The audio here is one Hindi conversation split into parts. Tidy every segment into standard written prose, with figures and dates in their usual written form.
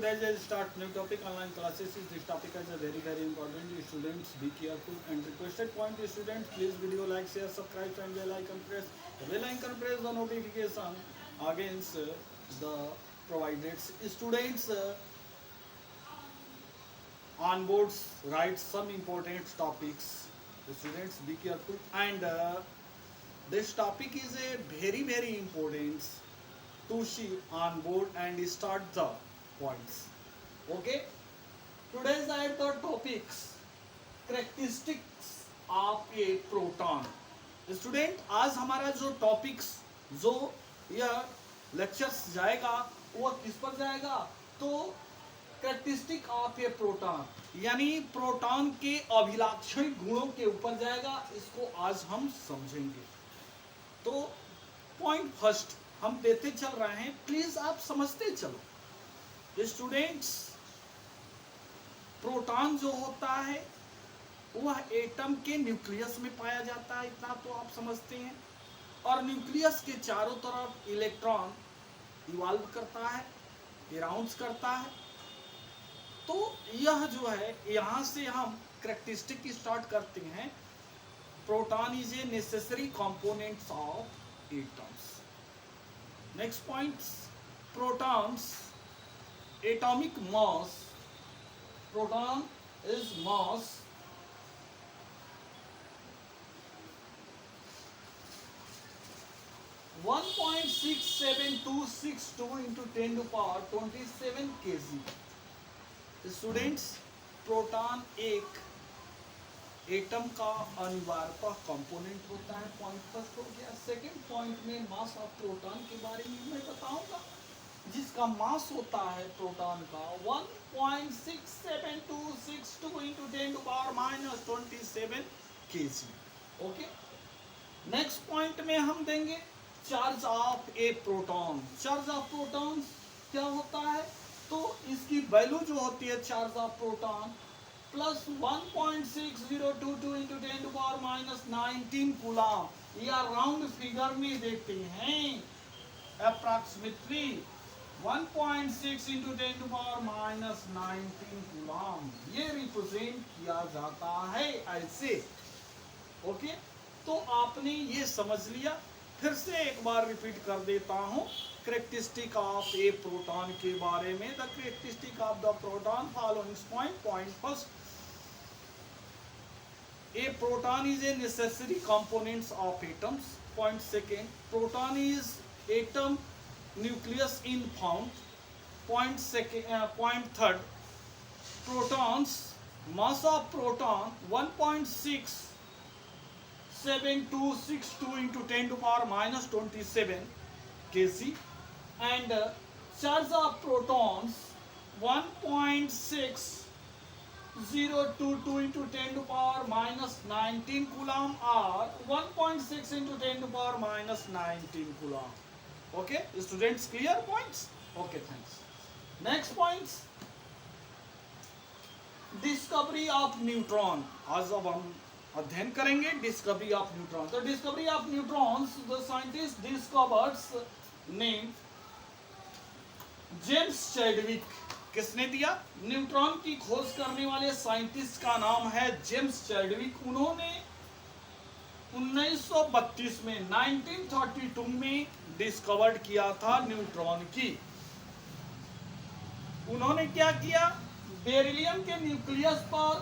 today I start new topic online classes. This topic is a very important. You students be careful and requested point. You students please video like, share, subscribe and bell icon press. The bell icon press the notification against the provided students on boards write some important topics. The students be careful and this topic is a very important to see on board and start the points. Okay, today's are the topics characteristics of a proton. Student आज हमारा जो टॉपिक्स जो यह लेक्चर्स जाएगा वो किस पर जाएगा, तो कैरेक्टरिस्टिक ऑफ ए प्रोटॉन यानी प्रोटॉन के अभिलाक्षणिक गुणों के ऊपर जाएगा। इसको आज हम समझेंगे। तो पॉइंट फर्स्ट हम देते चल रहे हैं, प्लीज आप समझते चलो। स्टूडेंट्स, प्रोटॉन जो होता है वह एटम के न्यूक्लियस में पाया जाता है, इतना तो आप समझते हैं। और न्यूक्लियस के चारों तरफ इलेक्ट्रॉन इवॉल्व करता है, अराउंड करता है। तो यह जो है, यहाँ से हम कैरेक्टरिस्टिक स्टार्ट करते हैं। Proton is a necessary components of atoms. Next point, protons atomic mass. Proton is mass 1.67262 into 10 to power 27 kg। Students, proton एक एटम का अनिवार्य कंपोनेंट होता है। पॉइंट फर्स्ट हो गया। सेकंड पॉइंट में मास ऑफ प्रोटॉन के बारे में मैं बताऊंगा, जिसका मास होता है प्रोटॉन का 1.67262 into 10 to power minus 27 kg। Okay, next point में हम देंगे charge of A proton. Charge of proton क्या होता है, तो इसकी वैल्यू जो होती है charge of proton plus 1.6022 into 10 to power minus 19 coulomb, या राउंड फिगर में देते हैं approximately 1.6 into 10 to power minus 19 coulomb, ये रिप्रेजेंट किया जाता है ऐसे। ओके, तो आपने ये समझ लिया। फिर से एक बार रिपीट कर देता हूं कैरेक्टरिस्टिक ऑफ ए प्रोटॉन के बारे में। The characteristic of the proton following point. Point first, A proton is a necessary components of atoms. Point second, proton is atom nucleus in found. Point third, protons mass of proton 1.67262 into 10 to power minus 27 kg and charge of protons 1.6022 into 10 to power minus 19 coulomb or 1.6 into 10 to power minus 19 coulomb। okay students, clear points? okay, thanks। next points, discovery of neutron. आज अब हम अध्ययन करेंगे डिस्कवरी ऑफ न्यूट्रॉन। तो discovery of neutrons, the scientist discovers name James Chadwick. किसने दिया? न्यूट्रॉन की खोज करने वाले साइंटिस्ट का नाम है जेम्स चैडविक। उन्होंने 1932 में 1932 में डिस्कवर्ड किया था न्यूट्रॉन की। उन्होंने क्या किया, बेरिलियम के न्यूक्लियस पर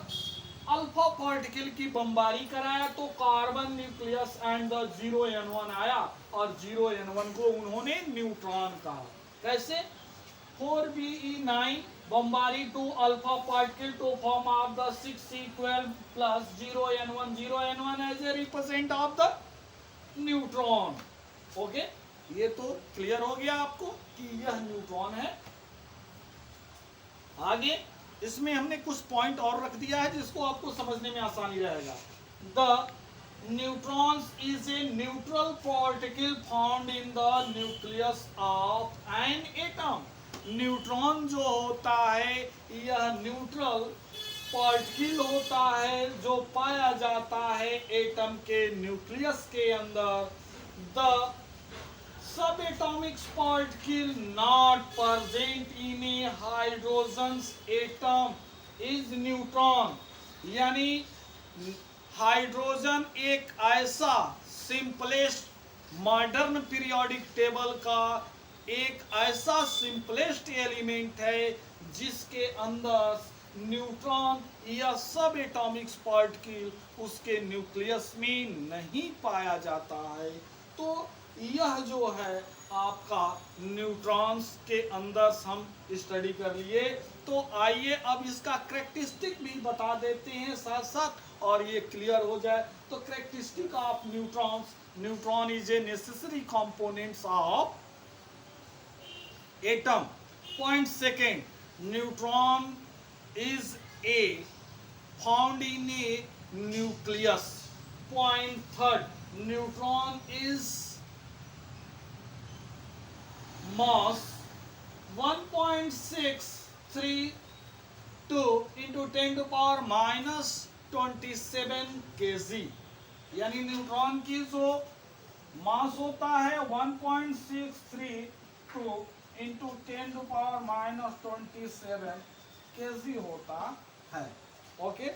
अल्फा पार्टिकल की बमबारी कराया, तो carbon nucleus and the 0n1 आया और 0n1 को उन्होंने न्यूट्रॉन कहा। कैसे? 4Be9 बमबारी to alpha particle to form of the 6C12 प्लस 0n1 as a represent of the neutron. Okay, ये तो क्लियर हो गया आपको कि यह न्यूट्रॉन है। आगे इसमें हमने कुछ पॉइंट और रख दिया है जिसको आपको समझने में आसानी रहेगा। The neutrons is a neutral particle found in the nucleus of an atom. Neutron जो होता है यह न्यूट्रल पार्टिकल होता है जो पाया जाता है एटम के न्यूक्लियस के अंदर। The subatomic particle not present in a hydrogen atom is neutron. यानी हाइड्रोजन एक ऐसा सिंपलेस्ट मॉडर्न पीरियोडिक टेबल का एक ऐसा सिंपलेस्ट एलिमेंट है जिसके अंदर न्यूट्रॉन या सब एटॉमिक पार्टिकल उसके न्यूक्लियस में नहीं पाया जाता है। तो यह जो है आपका न्यूट्रॉन्स के अंदर हम स्टडी कर लिए। तो आइए अब इसका करेक्टरिस्टिक भी बता देते हैं साथ साथ और ये क्लियर हो जाए। तो characteristic of neutrons, neutron is a necessary components of atom. Point second, neutron is a found in a nucleus. Point third, neutron is mass 1.632 into 10 to power minus 27 kg। यानी न्यूट्रॉन की जो मास होता है 1.632 into 10 to power minus 27 kg होता है। Okay,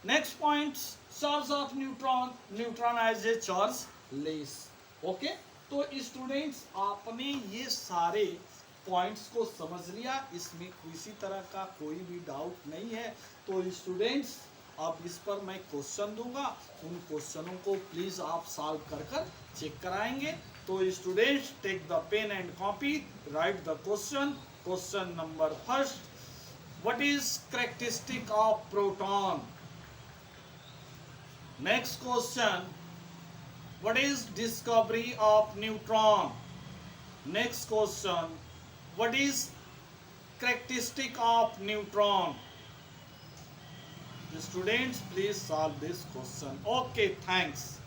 next point, charge of neutron, neutron as a chargeless. Okay, तो स्टूडेंट्स आपने ये सारे पॉइंट्स को समझ लिया, इसमें किसी तरह का कोई भी डाउट नहीं है। तो स्टूडेंट्स अब इस पर मैं क्वेश्चन दूंगा, उन क्वेश्चनों को प्लीज आप सॉल्व कर कर चेक कराएंगे। तो students take the pen and copy, write the question. Question number first, what is characteristic of proton? Next question, what is discovery of neutron? Next question, what is characteristic of neutron? The students please solve this question. Okay, thanks.